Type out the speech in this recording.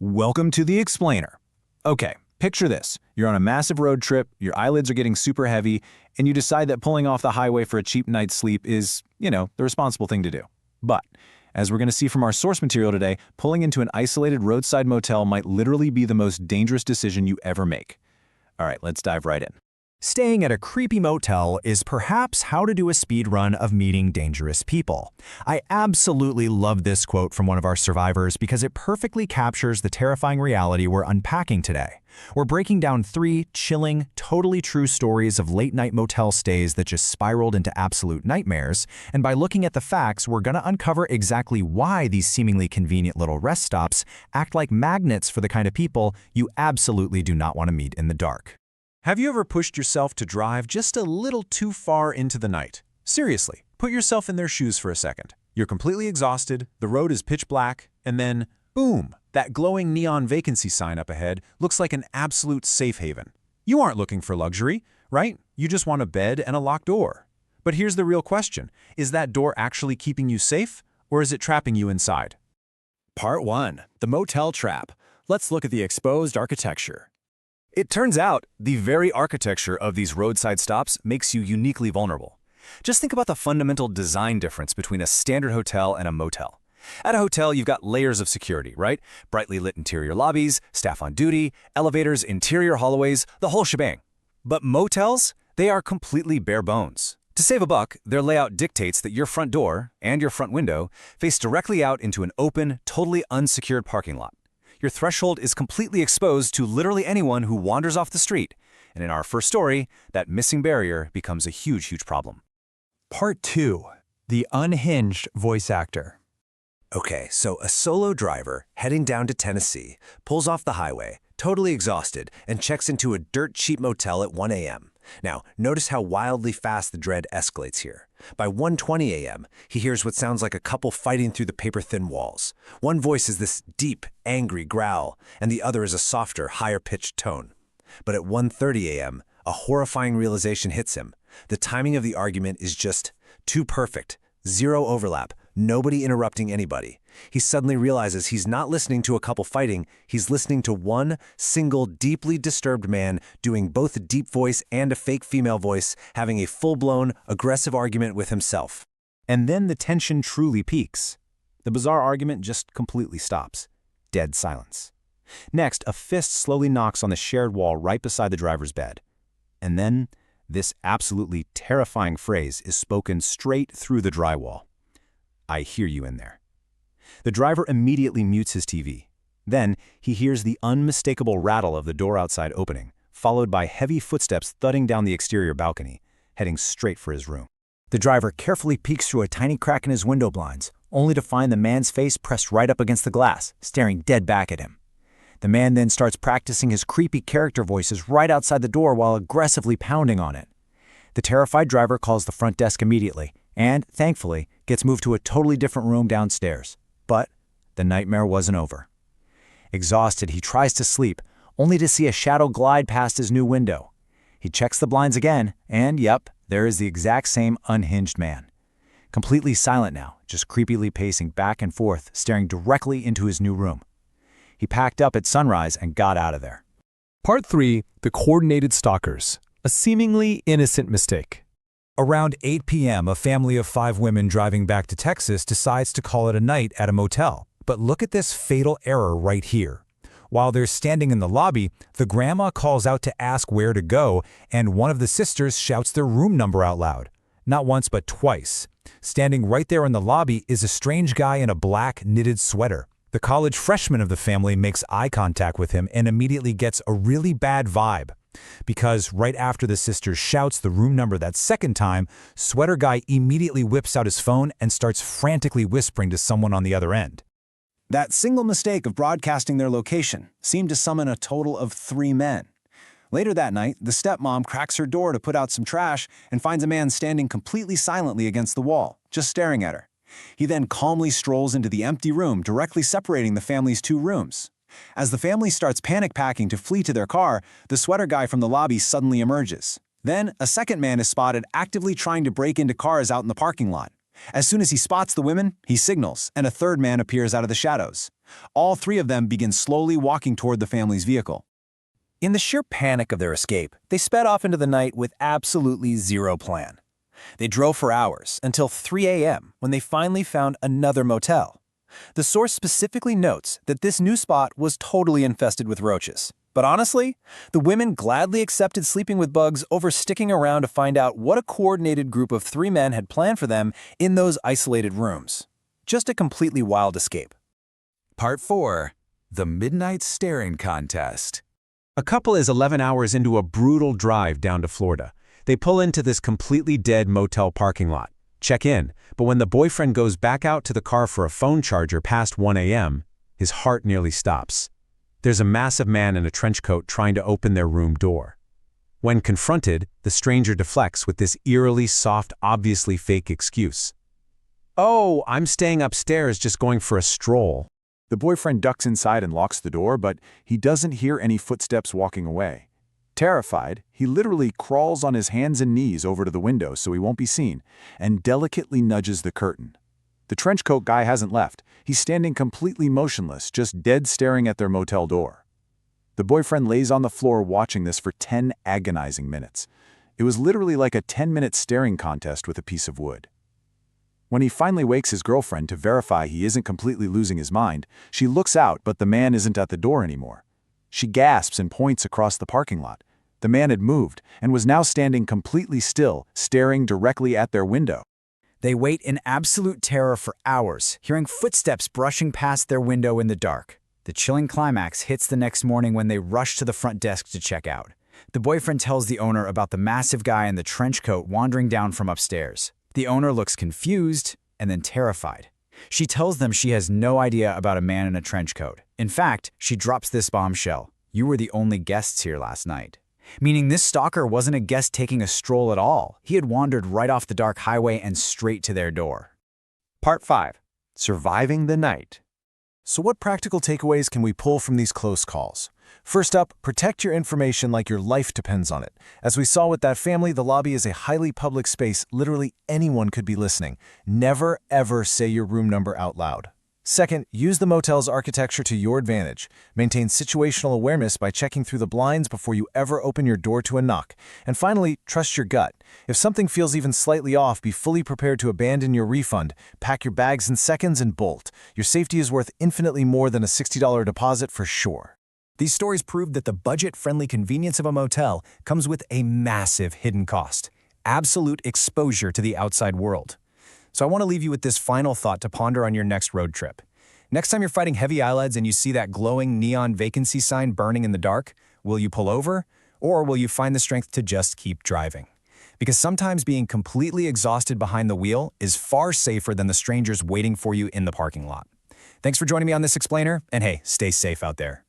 Welcome to the Explainer. Okay, picture this. You're on a massive road trip, your eyelids are getting super heavy, and you decide that pulling off the highway for a cheap night's sleep is, the responsible thing to do. But, as we're going to see from our source material today, pulling into an isolated roadside motel might literally be the most dangerous decision you ever make. All right, let's dive right in. Staying at a creepy motel is perhaps how to do a speed run of meeting dangerous people. I absolutely love this quote from one of our survivors because it perfectly captures the terrifying reality we're unpacking today. We're breaking down 3 chilling, totally true stories of late-night motel stays that just spiraled into absolute nightmares, and by looking at the facts, we're going to uncover exactly why these seemingly convenient little rest stops act like magnets for the kind of people you absolutely do not want to meet in the dark. Have you ever pushed yourself to drive just a little too far into the night? Seriously, put yourself in their shoes for a second. You're completely exhausted, the road is pitch black, and then, boom, that glowing neon vacancy sign up ahead looks like an absolute safe haven. You aren't looking for luxury, right? You just want a bed and a locked door. But here's the real question. Is that door actually keeping you safe, or is it trapping you inside? Part 1. The Motel Trap. Let's look at the exposed architecture. It turns out, the very architecture of these roadside stops makes you uniquely vulnerable. Just think about the fundamental design difference between a standard hotel and a motel. At a hotel, you've got layers of security, right? Brightly lit interior lobbies, staff on duty, elevators, interior hallways, the whole shebang. But motels, they are completely bare bones. To save a buck, their layout dictates that your front door and your front window face directly out into an open, totally unsecured parking lot. Your threshold is completely exposed to literally anyone who wanders off the street, and in our first story, that missing barrier becomes a huge problem. Part 2. The Unhinged Voice Actor. Okay, so a solo driver heading down to Tennessee pulls off the highway, totally exhausted, and checks into a dirt-cheap motel at 1 a.m. Now, notice how wildly fast the dread escalates here. By 1:20 a.m., he hears what sounds like a couple fighting through the paper-thin walls. One voice is this deep, angry growl, and the other is a softer, higher-pitched tone. But at 1:30 a.m., a horrifying realization hits him. The timing of the argument is just too perfect. Zero overlap, nobody interrupting anybody. He suddenly realizes he's not listening to a couple fighting, he's listening to one single deeply disturbed man doing both a deep voice and a fake female voice, having a full-blown, aggressive argument with himself. And then the tension truly peaks. The bizarre argument just completely stops. Dead silence. Next, a fist slowly knocks on the shared wall right beside the driver's bed. And then, this absolutely terrifying phrase is spoken straight through the drywall. "I hear you in there." The driver immediately mutes his TV. Then, he hears the unmistakable rattle of the door outside opening, followed by heavy footsteps thudding down the exterior balcony, heading straight for his room. The driver carefully peeks through a tiny crack in his window blinds, only to find the man's face pressed right up against the glass, staring dead back at him. The man then starts practicing his creepy character voices right outside the door while aggressively pounding on it. The terrified driver calls the front desk immediately and, thankfully, gets moved to a totally different room downstairs. But the nightmare wasn't over. Exhausted, he tries to sleep, only to see a shadow glide past his new window. He checks the blinds again, and yep, there is the exact same unhinged man. Completely silent now, just creepily pacing back and forth, staring directly into his new room. He packed up at sunrise and got out of there. Part 3. The Coordinated Stalkers. A seemingly innocent mistake. Around 8 p.m., a family of 5 women driving back to Texas decides to call it a night at a motel. But look at this fatal error right here. While they're standing in the lobby, the grandma calls out to ask where to go, and one of the sisters shouts their room number out loud. Not once, but twice. Standing right there in the lobby is a strange guy in a black knitted sweater. The college freshman of the family makes eye contact with him and immediately gets a really bad vibe. Because right after the sister shouts the room number that second time, sweater guy immediately whips out his phone and starts frantically whispering to someone on the other end. That single mistake of broadcasting their location seemed to summon a total of 3 men. Later that night, the stepmom cracks her door to put out some trash and finds a man standing completely silently against the wall, just staring at her. He then calmly strolls into the empty room directly separating the family's 2 rooms. As the family starts panic packing to flee to their car, the sweater guy from the lobby suddenly emerges. Then, a second man is spotted actively trying to break into cars out in the parking lot. As soon as he spots the women, he signals, and a third man appears out of the shadows. All three of them begin slowly walking toward the family's vehicle. In the sheer panic of their escape, they sped off into the night with absolutely zero plan. They drove for hours until 3 a.m. when they finally found another motel. The source specifically notes that this new spot was totally infested with roaches. But honestly, the women gladly accepted sleeping with bugs over sticking around to find out what a coordinated group of 3 men had planned for them in those isolated rooms. Just a completely wild escape. Part 4. The Midnight Staring Contest. A couple is 11 hours into a brutal drive down to Florida. They pull into this completely dead motel parking lot, check in, but when the boyfriend goes back out to the car for a phone charger past 1 a.m., his heart nearly stops. There's a massive man in a trench coat trying to open their room door. When confronted, the stranger deflects with this eerily soft, obviously fake excuse. "Oh, I'm staying upstairs, just going for a stroll." The boyfriend ducks inside and locks the door, but he doesn't hear any footsteps walking away. Terrified, he literally crawls on his hands and knees over to the window so he won't be seen, and delicately nudges the curtain. The trenchcoat guy hasn't left. He's standing completely motionless, just dead staring at their motel door. The boyfriend lays on the floor watching this for 10 agonizing minutes. It was literally like a 10-minute staring contest with a piece of wood. When he finally wakes his girlfriend to verify he isn't completely losing his mind, she looks out, but the man isn't at the door anymore. She gasps and points across the parking lot. The man had moved and was now standing completely still, staring directly at their window. They wait in absolute terror for hours, hearing footsteps brushing past their window in the dark. The chilling climax hits the next morning when they rush to the front desk to check out. The boyfriend tells the owner about the massive guy in the trench coat wandering down from upstairs. The owner looks confused and then terrified. She tells them she has no idea about a man in a trench coat. In fact, she drops this bombshell. "You were the only guests here last night." Meaning this stalker wasn't a guest taking a stroll at all. He had wandered right off the dark highway and straight to their door. Part 5. Surviving the night. So what practical takeaways can we pull from these close calls? First up, protect your information like your life depends on it. As we saw with that family, the lobby is a highly public space. Literally anyone could be listening. Never, ever say your room number out loud. Second, use the motel's architecture to your advantage. Maintain situational awareness by checking through the blinds before you ever open your door to a knock. And finally, trust your gut. If something feels even slightly off, be fully prepared to abandon your refund. Pack your bags in seconds and bolt. Your safety is worth infinitely more than a $60 deposit for sure. These stories prove that the budget-friendly convenience of a motel comes with a massive hidden cost. Absolute exposure to the outside world. So I want to leave you with this final thought to ponder on your next road trip. Next time you're fighting heavy eyelids and you see that glowing neon vacancy sign burning in the dark, will you pull over? Or will you find the strength to just keep driving? Because sometimes being completely exhausted behind the wheel is far safer than the strangers waiting for you in the parking lot. Thanks for joining me on this explainer, and hey, stay safe out there.